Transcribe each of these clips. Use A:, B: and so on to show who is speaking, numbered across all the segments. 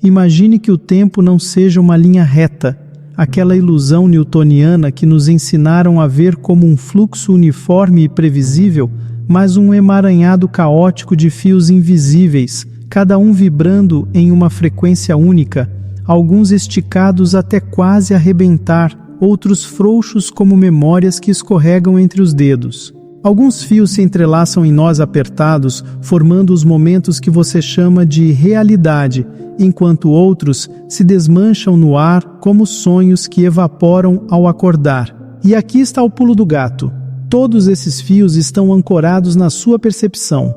A: Imagine que o tempo não seja uma linha reta, aquela ilusão newtoniana que nos ensinaram a ver como um fluxo uniforme e previsível, mas um emaranhado caótico de fios invisíveis, cada um vibrando em uma frequência única, alguns esticados até quase arrebentar, outros frouxos como memórias que escorregam entre os dedos. Alguns fios se entrelaçam em nós apertados, formando os momentos que você chama de realidade, enquanto outros se desmancham no ar como sonhos que evaporam ao acordar. E aqui está o pulo do gato. Todos esses fios estão ancorados na sua percepção.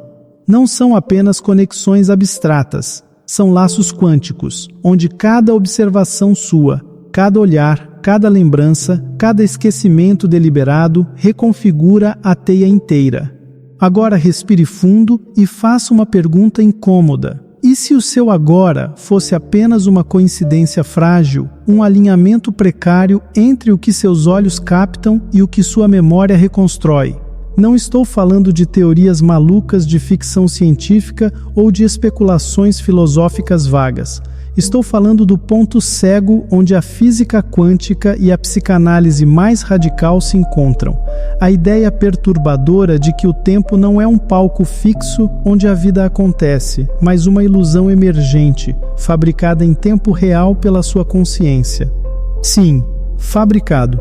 A: Não são apenas conexões abstratas, são laços quânticos, onde cada observação sua, cada olhar, cada lembrança, cada esquecimento deliberado reconfigura a teia inteira. Agora respire fundo e faça uma pergunta incômoda. E se o seu agora fosse apenas uma coincidência frágil, um alinhamento precário entre o que seus olhos captam e o que sua memória reconstrói? Não estou falando de teorias malucas de ficção científica ou de especulações filosóficas vagas. Estou falando do ponto cego onde a física quântica e a psicanálise mais radical se encontram. A ideia perturbadora de que o tempo não é um palco fixo onde a vida acontece, mas uma ilusão emergente, fabricada em tempo real pela sua consciência. Sim, fabricado.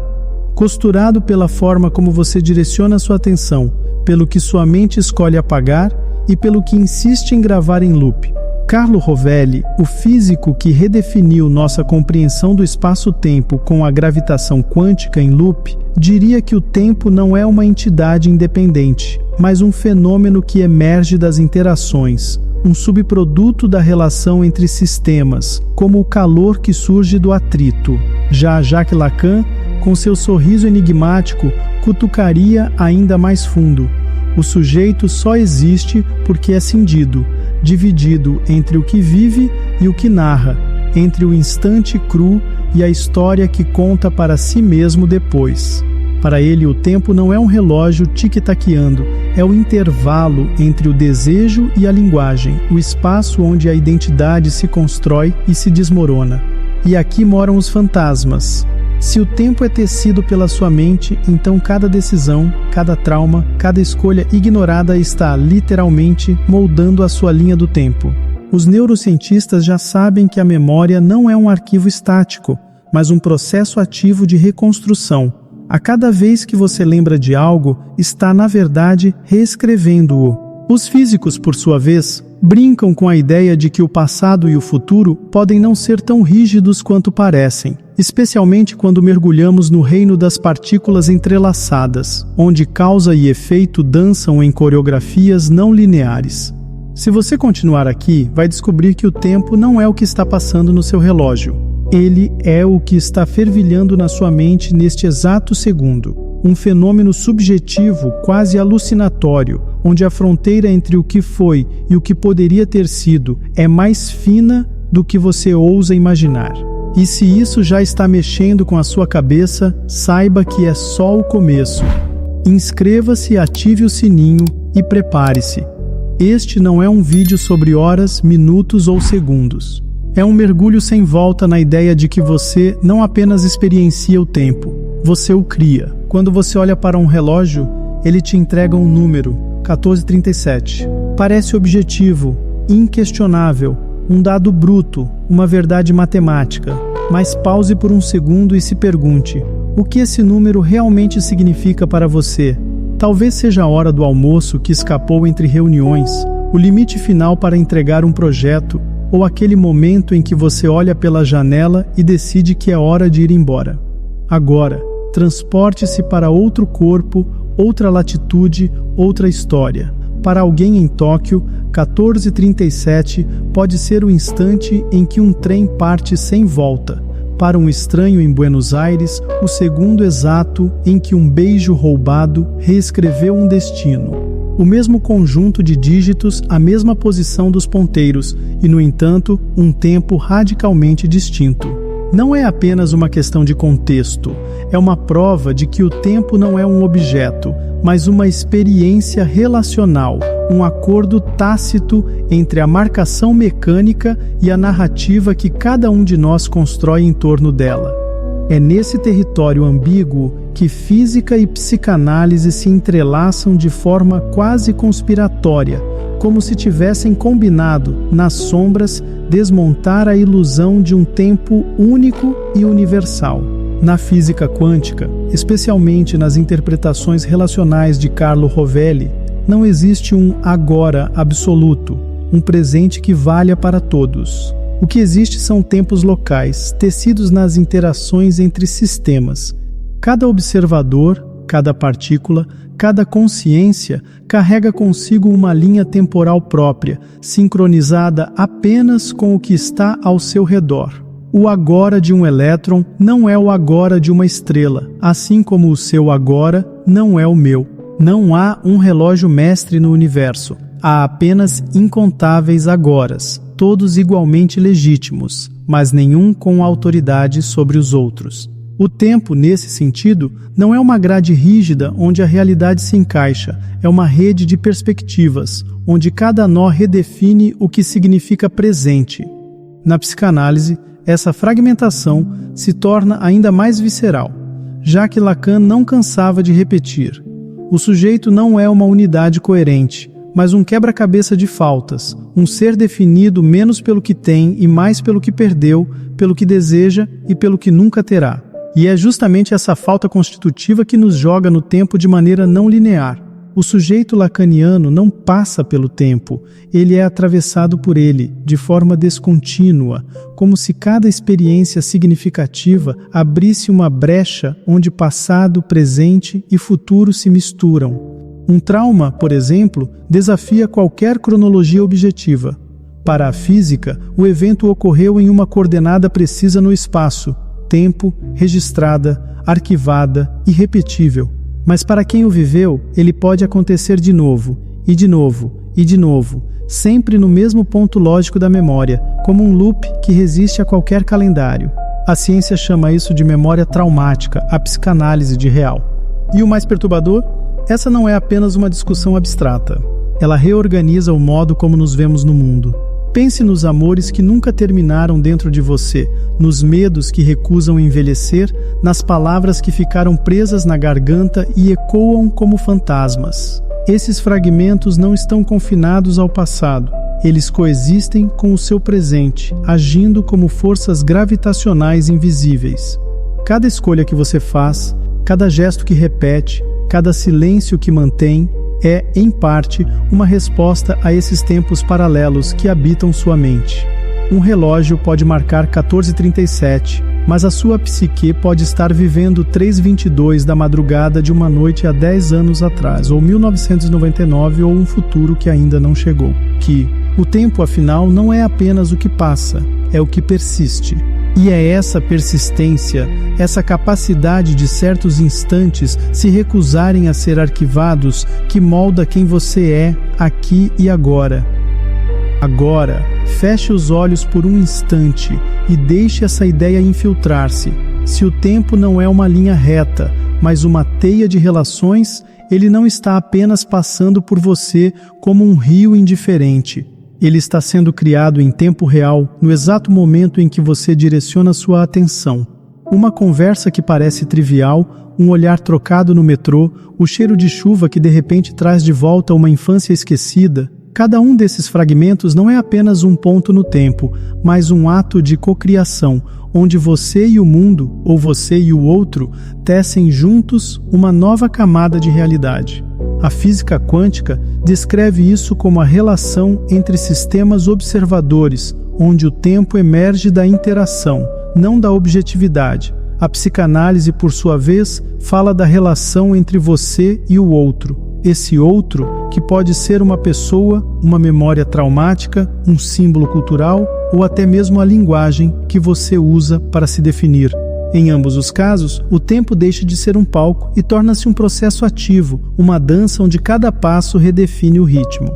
A: Costurado pela forma como você direciona sua atenção, pelo que sua mente escolhe apagar e pelo que insiste em gravar em loop. Carlo Rovelli, o físico que redefiniu nossa compreensão do espaço-tempo com a gravitação quântica em loop, diria que o tempo não é uma entidade independente, mas um fenômeno que emerge das interações, um subproduto da relação entre sistemas, como o calor que surge do atrito. Já Jacques Lacan, com seu sorriso enigmático, cutucaria ainda mais fundo. O sujeito só existe porque é cindido, dividido entre o que vive e o que narra, entre o instante cru e a história que conta para si mesmo depois. Para ele, o tempo não é um relógio tic-taqueando, é o intervalo entre o desejo e a linguagem, o espaço onde a identidade se constrói e se desmorona. E aqui moram os fantasmas. Se o tempo é tecido pela sua mente, então cada decisão, cada trauma, cada escolha ignorada está, literalmente, moldando a sua linha do tempo. Os neurocientistas já sabem que a memória não é um arquivo estático, mas um processo ativo de reconstrução. A cada vez que você lembra de algo, está, na verdade, reescrevendo-o. Os físicos, por sua vez, brincam com a ideia de que o passado e o futuro podem não ser tão rígidos quanto parecem, especialmente quando mergulhamos no reino das partículas entrelaçadas, onde causa e efeito dançam em coreografias não lineares. Se você continuar aqui, vai descobrir que o tempo não é o que está passando no seu relógio. Ele é o que está fervilhando na sua mente neste exato segundo. Um fenômeno subjetivo, quase alucinatório, onde a fronteira entre o que foi e o que poderia ter sido é mais fina do que você ousa imaginar. E se isso já está mexendo com a sua cabeça, saiba que é só o começo. Inscreva-se, ative o sininho e prepare-se. Este não é um vídeo sobre horas, minutos ou segundos. É um mergulho sem volta na ideia de que você não apenas experiencia o tempo, você o cria. Quando você olha para um relógio, ele te entrega um número, 14:37. Parece objetivo, inquestionável, um dado bruto, uma verdade matemática. Mas pause por um segundo e se pergunte: o que esse número realmente significa para você? Talvez seja a hora do almoço que escapou entre reuniões, o limite final para entregar um projeto, ou aquele momento em que você olha pela janela e decide que é hora de ir embora. Agora, transporte-se para outro corpo, outra latitude, outra história. Para alguém em Tóquio, 14:37 pode ser o instante em que um trem parte sem volta. Para um estranho em Buenos Aires, o segundo exato em que um beijo roubado reescreveu um destino. O mesmo conjunto de dígitos, a mesma posição dos ponteiros e, no entanto, um tempo radicalmente distinto. Não é apenas uma questão de contexto, é uma prova de que o tempo não é um objeto, mas uma experiência relacional, um acordo tácito entre a marcação mecânica e a narrativa que cada um de nós constrói em torno dela. É nesse território ambíguo que física e psicanálise se entrelaçam de forma quase conspiratória, como se tivessem combinado, nas sombras, desmontar a ilusão de um tempo único e universal. Na física quântica, especialmente nas interpretações relacionais de Carlo Rovelli, não existe um agora absoluto, um presente que valha para todos. O que existe são tempos locais, tecidos nas interações entre sistemas. Cada observador, cada partícula, cada consciência carrega consigo uma linha temporal própria, sincronizada apenas com o que está ao seu redor. O agora de um elétron não é o agora de uma estrela, assim como o seu agora não é o meu. Não há um relógio mestre no universo. Há apenas incontáveis agoras, todos igualmente legítimos, mas nenhum com autoridade sobre os outros. O tempo, nesse sentido, não é uma grade rígida onde a realidade se encaixa, é uma rede de perspectivas, onde cada nó redefine o que significa presente. Na psicanálise, essa fragmentação se torna ainda mais visceral, já que Lacan não cansava de repetir: o sujeito não é uma unidade coerente, mas um quebra-cabeça de faltas, um ser definido menos pelo que tem e mais pelo que perdeu, pelo que deseja e pelo que nunca terá. E é justamente essa falta constitutiva que nos joga no tempo de maneira não linear. O sujeito lacaniano não passa pelo tempo, ele é atravessado por ele, de forma descontínua, como se cada experiência significativa abrisse uma brecha onde passado, presente e futuro se misturam. Um trauma, por exemplo, desafia qualquer cronologia objetiva. Para a física, o evento ocorreu em uma coordenada precisa no espaço, tempo, registrada, arquivada, irrepetível. Mas para quem o viveu, ele pode acontecer de novo, e de novo, e de novo, sempre no mesmo ponto lógico da memória, como um loop que resiste a qualquer calendário. A ciência chama isso de memória traumática, a psicanálise de real. E o mais perturbador? Essa não é apenas uma discussão abstrata. Ela reorganiza o modo como nos vemos no mundo. Pense nos amores que nunca terminaram dentro de você, nos medos que recusam envelhecer, nas palavras que ficaram presas na garganta e ecoam como fantasmas. Esses fragmentos não estão confinados ao passado. Eles coexistem com o seu presente, agindo como forças gravitacionais invisíveis. Cada escolha que você faz, cada gesto que repete, cada silêncio que mantém, é, em parte, uma resposta a esses tempos paralelos que habitam sua mente. Um relógio pode marcar 14h37, mas a sua psique pode estar vivendo 3h22 da madrugada de uma noite há 10 anos atrás, ou 1999, ou um futuro que ainda não chegou. Que o tempo, afinal, não é apenas o que passa, é o que persiste. E é essa persistência, essa capacidade de certos instantes se recusarem a ser arquivados que molda quem você é aqui e agora. Agora, feche os olhos por um instante e deixe essa ideia infiltrar-se. Se o tempo não é uma linha reta, mas uma teia de relações, ele não está apenas passando por você como um rio indiferente. Ele está sendo criado em tempo real, no exato momento em que você direciona sua atenção. Uma conversa que parece trivial, um olhar trocado no metrô, o cheiro de chuva que de repente traz de volta uma infância esquecida. Cada um desses fragmentos não é apenas um ponto no tempo, mas um ato de cocriação, onde você e o mundo, ou você e o outro, tecem juntos uma nova camada de realidade. A física quântica descreve isso como a relação entre sistemas observadores, onde o tempo emerge da interação, não da objetividade. A psicanálise, por sua vez, fala da relação entre você e o outro. Esse outro, que pode ser uma pessoa, uma memória traumática, um símbolo cultural ou até mesmo a linguagem que você usa para se definir. Em ambos os casos, o tempo deixa de ser um palco e torna-se um processo ativo, uma dança onde cada passo redefine o ritmo.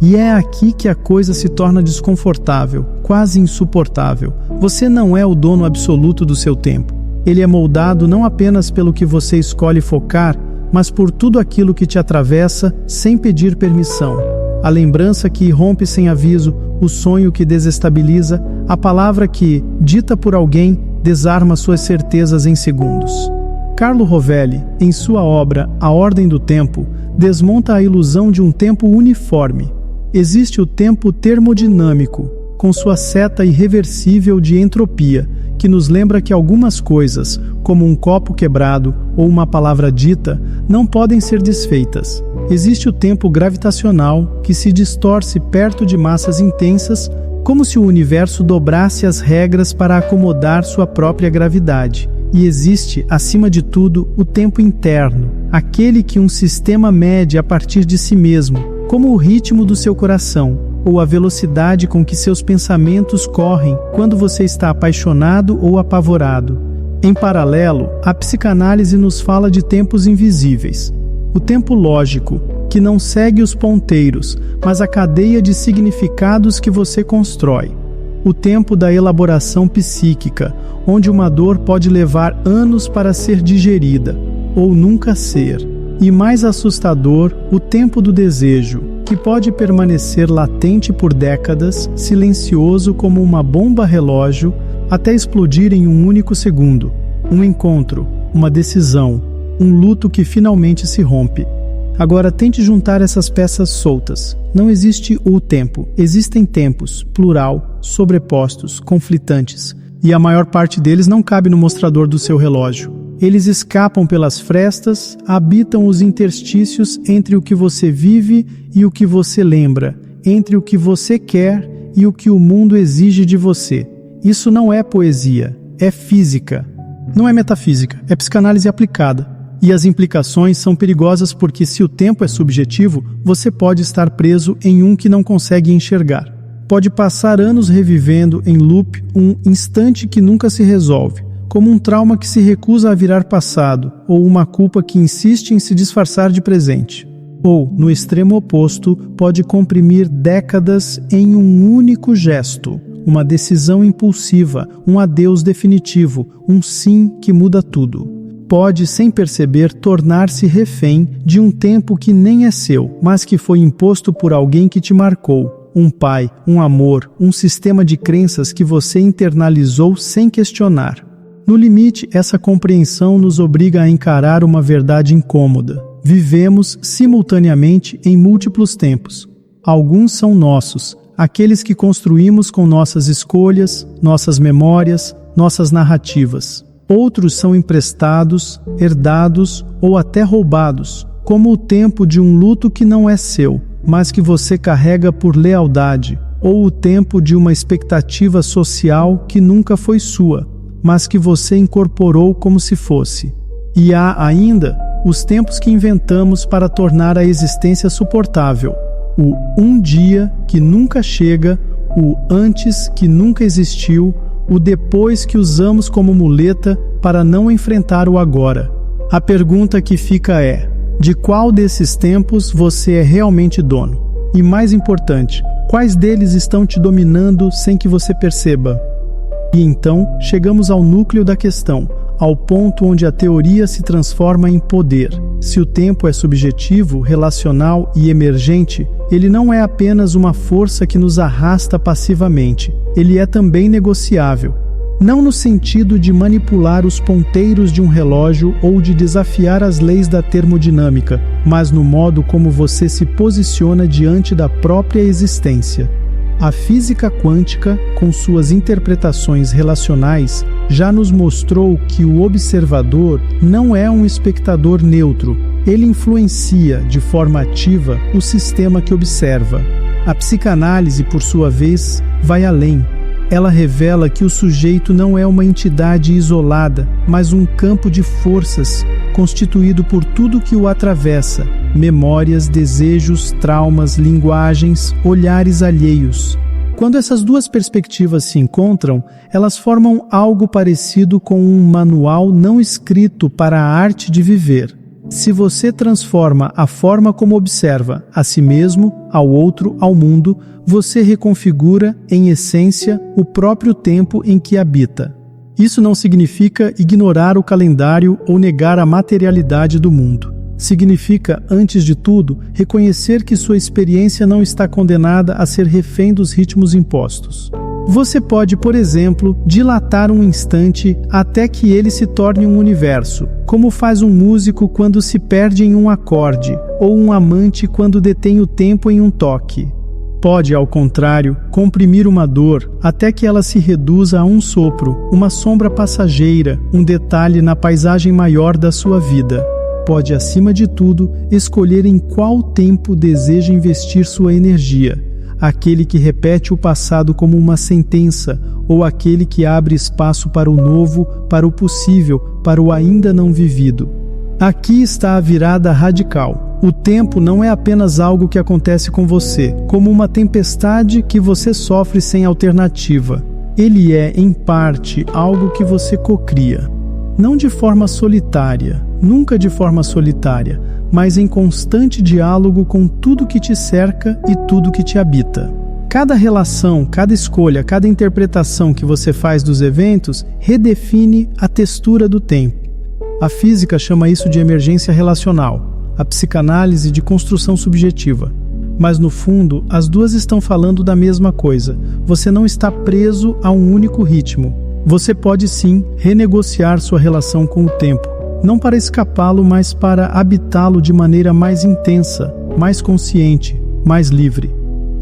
A: E é aqui que a coisa se torna desconfortável, quase insuportável. Você não é o dono absoluto do seu tempo. Ele é moldado não apenas pelo que você escolhe focar, mas por tudo aquilo que te atravessa sem pedir permissão. a lembrança que irrompe sem aviso, o sonho que desestabiliza, a palavra que, dita por alguém, desarma suas certezas em segundos. Carlo Rovelli, em sua obra A Ordem do Tempo, desmonta a ilusão de um tempo uniforme. Existe o tempo termodinâmico, com sua seta irreversível de entropia, que nos lembra que algumas coisas, como um copo quebrado ou uma palavra dita, não podem ser desfeitas. Existe o tempo gravitacional, que se distorce perto de massas intensas, como se o universo dobrasse as regras para acomodar sua própria gravidade. E existe, acima de tudo, o tempo interno, aquele que um sistema mede a partir de si mesmo, como o ritmo do seu coração, ou a velocidade com que seus pensamentos correm quando você está apaixonado ou apavorado. Em paralelo, a psicanálise nos fala de tempos invisíveis. O tempo lógico, que não segue os ponteiros, mas a cadeia de significados que você constrói. O tempo da elaboração psíquica, onde uma dor pode levar anos para ser digerida, ou nunca ser. E mais assustador, o tempo do desejo, que pode permanecer latente por décadas, silencioso como uma bomba relógio, até explodir em um único segundo. Um encontro, uma decisão, um luto que finalmente se rompe. Agora tente juntar essas peças soltas. Não existe o tempo, existem tempos, plural, sobrepostos, conflitantes, e a maior parte deles não cabe no mostrador do seu relógio. Eles escapam pelas frestas, habitam os interstícios entre o que você vive e o que você lembra, entre o que você quer e o que o mundo exige de você. Isso não é poesia, é física. Não é metafísica, é psicanálise aplicada. E as implicações são perigosas porque, se o tempo é subjetivo, você pode estar preso em um que não consegue enxergar. Pode passar anos revivendo em loop um instante que nunca se resolve, como um trauma que se recusa a virar passado, ou uma culpa que insiste em se disfarçar de presente. Ou, no extremo oposto, pode comprimir décadas em um único gesto, uma decisão impulsiva, um adeus definitivo, um sim que muda tudo. Pode, sem perceber, tornar-se refém de um tempo que nem é seu, mas que foi imposto por alguém que te marcou. Um pai, um amor, um sistema de crenças que você internalizou sem questionar. No limite, essa compreensão nos obriga a encarar uma verdade incômoda. Vivemos, simultaneamente, em múltiplos tempos. Alguns são nossos, aqueles que construímos com nossas escolhas, nossas memórias, nossas narrativas. Outros são emprestados, herdados ou até roubados, como o tempo de um luto que não é seu, mas que você carrega por lealdade, ou o tempo de uma expectativa social que nunca foi sua, mas que você incorporou como se fosse. E há ainda os tempos que inventamos para tornar a existência suportável. O um dia que nunca chega, o antes que nunca existiu, o depois que usamos como muleta para não enfrentar o agora. A pergunta que fica é: de qual desses tempos você é realmente dono? E mais importante, quais deles estão te dominando sem que você perceba? E então, chegamos ao núcleo da questão, ao ponto onde a teoria se transforma em poder. Se o tempo é subjetivo, relacional e emergente, ele não é apenas uma força que nos arrasta passivamente, ele é também negociável. Não no sentido de manipular os ponteiros de um relógio ou de desafiar as leis da termodinâmica, mas no modo como você se posiciona diante da própria existência. A física quântica, com suas interpretações relacionais, já nos mostrou que o observador não é um espectador neutro. Ele influencia, de forma ativa, o sistema que observa. A psicanálise, por sua vez, vai além. Ela revela que o sujeito não é uma entidade isolada, mas um campo de forças, constituído por tudo que o atravessa: memórias, desejos, traumas, linguagens, olhares alheios. Quando essas duas perspectivas se encontram, elas formam algo parecido com um manual não escrito para a arte de viver. Se você transforma a forma como observa a si mesmo, ao outro, ao mundo, você reconfigura, em essência, o próprio tempo em que habita. Isso não significa ignorar o calendário ou negar a materialidade do mundo. Significa, antes de tudo, reconhecer que sua experiência não está condenada a ser refém dos ritmos impostos. Você pode, por exemplo, dilatar um instante até que ele se torne um universo, como faz um músico quando se perde em um acorde, ou um amante quando detém o tempo em um toque. Pode, ao contrário, comprimir uma dor até que ela se reduza a um sopro, uma sombra passageira, um detalhe na paisagem maior da sua vida. Pode, acima de tudo, escolher em qual tempo deseja investir sua energia. Aquele que repete o passado como uma sentença, ou aquele que abre espaço para o novo, para o possível, para o ainda não vivido. Aqui está a virada radical. O tempo não é apenas algo que acontece com você, como uma tempestade que você sofre sem alternativa. Ele é, em parte, algo que você cocria. Não de forma solitária, nunca de forma solitária, mas em constante diálogo com tudo que te cerca e tudo que te habita. Cada relação, cada escolha, cada interpretação que você faz dos eventos redefine a textura do tempo. A física chama isso de emergência relacional, a psicanálise de construção subjetiva. Mas no fundo, as duas estão falando da mesma coisa. Você não está preso a um único ritmo. Você pode sim renegociar sua relação com o tempo. Não para escapá-lo, mas para habitá-lo de maneira mais intensa, mais consciente, mais livre.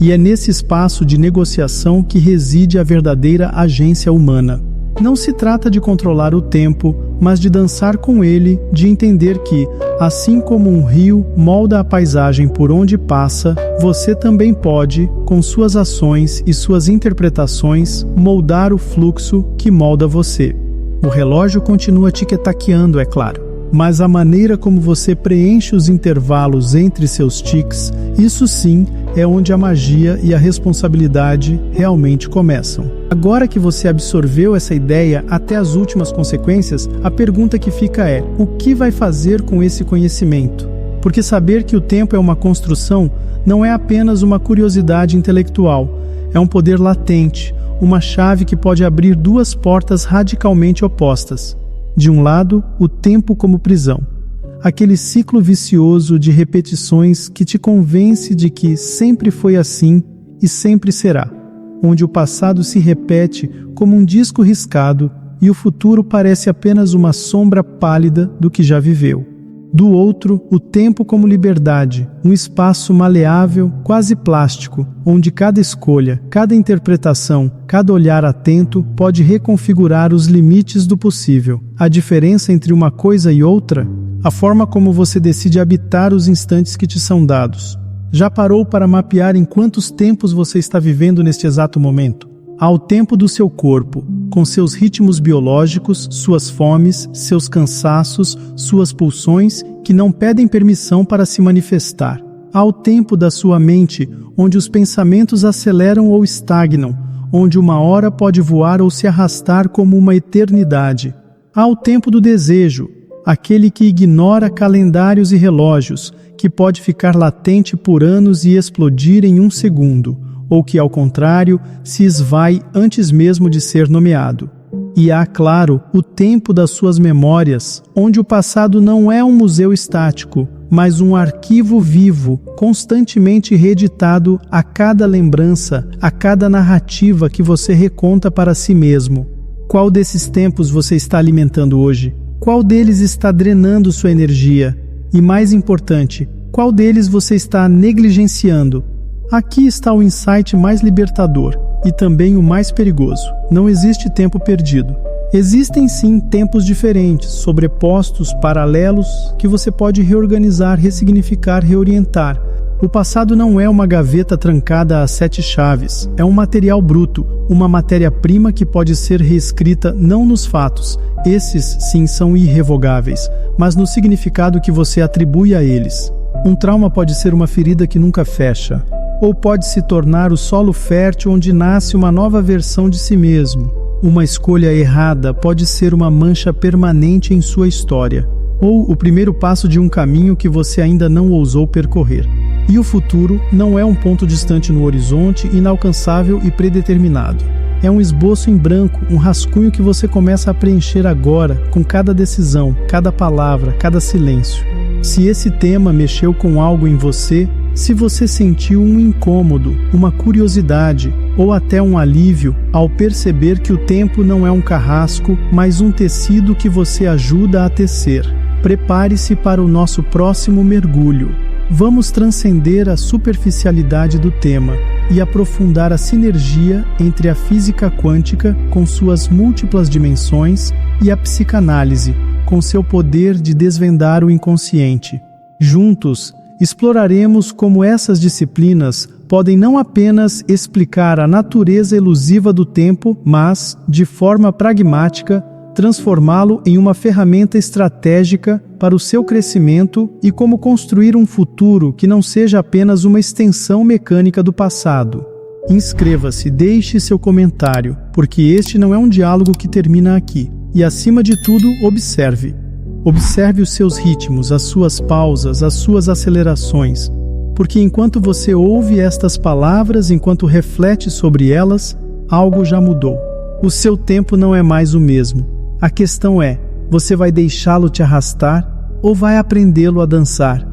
A: E é nesse espaço de negociação que reside a verdadeira agência humana. Não se trata de controlar o tempo, mas de dançar com ele, de entender que, assim como um rio molda a paisagem por onde passa, você também pode, com suas ações e suas interpretações, moldar o fluxo que molda você. O relógio continua tic-taqueando, é claro, mas a maneira como você preenche os intervalos entre seus tics, isso sim é onde a magia e a responsabilidade realmente começam. Agora que você absorveu essa ideia até as últimas consequências, a pergunta que fica é: o que vai fazer com esse conhecimento? Porque saber que o tempo é uma construção não é apenas uma curiosidade intelectual, é um poder latente, uma chave que pode abrir duas portas radicalmente opostas. De um lado, o tempo como prisão. Aquele ciclo vicioso de repetições que te convence de que sempre foi assim e sempre será, onde o passado se repete como um disco riscado e o futuro parece apenas uma sombra pálida do que já viveu. Do outro, o tempo como liberdade, um espaço maleável, quase plástico, onde cada escolha, cada interpretação, cada olhar atento pode reconfigurar os limites do possível. A diferença entre uma coisa e outra? A forma como você decide habitar os instantes que te são dados. Já parou para mapear em quantos tempos você está vivendo neste exato momento? Há o tempo do seu corpo, com seus ritmos biológicos, suas fomes, seus cansaços, suas pulsões, que não pedem permissão para se manifestar. Há o tempo da sua mente, onde os pensamentos aceleram ou estagnam, onde uma hora pode voar ou se arrastar como uma eternidade. Há o tempo do desejo, aquele que ignora calendários e relógios, que pode ficar latente por anos e explodir em um segundo, ou que, ao contrário, se esvai antes mesmo de ser nomeado. E há, claro, o tempo das suas memórias, onde o passado não é um museu estático, mas um arquivo vivo, constantemente reeditado a cada lembrança, a cada narrativa que você reconta para si mesmo. Qual desses tempos você está alimentando hoje? Qual deles está drenando sua energia? E mais importante, qual deles você está negligenciando? Aqui está o insight mais libertador e também o mais perigoso. Não existe tempo perdido. Existem sim tempos diferentes, sobrepostos, paralelos, que você pode reorganizar, ressignificar, reorientar. O passado não é uma gaveta trancada a 7 chaves. É um material bruto, uma matéria-prima que pode ser reescrita não nos fatos. Esses sim são irrevogáveis, mas no significado que você atribui a eles. Um trauma pode ser uma ferida que nunca fecha, ou pode se tornar o solo fértil onde nasce uma nova versão de si mesmo. Uma escolha errada pode ser uma mancha permanente em sua história, ou o primeiro passo de um caminho que você ainda não ousou percorrer. E o futuro não é um ponto distante no horizonte, inalcançável e predeterminado. É um esboço em branco, um rascunho que você começa a preencher agora, com cada decisão, cada palavra, cada silêncio. Se esse tema mexeu com algo em você, se você sentiu um incômodo, uma curiosidade ou até um alívio ao perceber que o tempo não é um carrasco, mas um tecido que você ajuda a tecer, prepare-se para o nosso próximo mergulho. Vamos transcender a superficialidade do tema e aprofundar a sinergia entre a física quântica, com suas múltiplas dimensões, e a psicanálise, com seu poder de desvendar o inconsciente. Juntos, exploraremos como essas disciplinas podem não apenas explicar a natureza elusiva do tempo, mas, de forma pragmática, transformá-lo em uma ferramenta estratégica para o seu crescimento e como construir um futuro que não seja apenas uma extensão mecânica do passado. Inscreva-se, deixe seu comentário, porque este não é um diálogo que termina aqui. E, acima de tudo, observe. Observe os seus ritmos, as suas pausas, as suas acelerações, porque enquanto você ouve estas palavras, enquanto reflete sobre elas, algo já mudou. O seu tempo não é mais o mesmo. A questão é, você vai deixá-lo te arrastar ou vai aprendê-lo a dançar?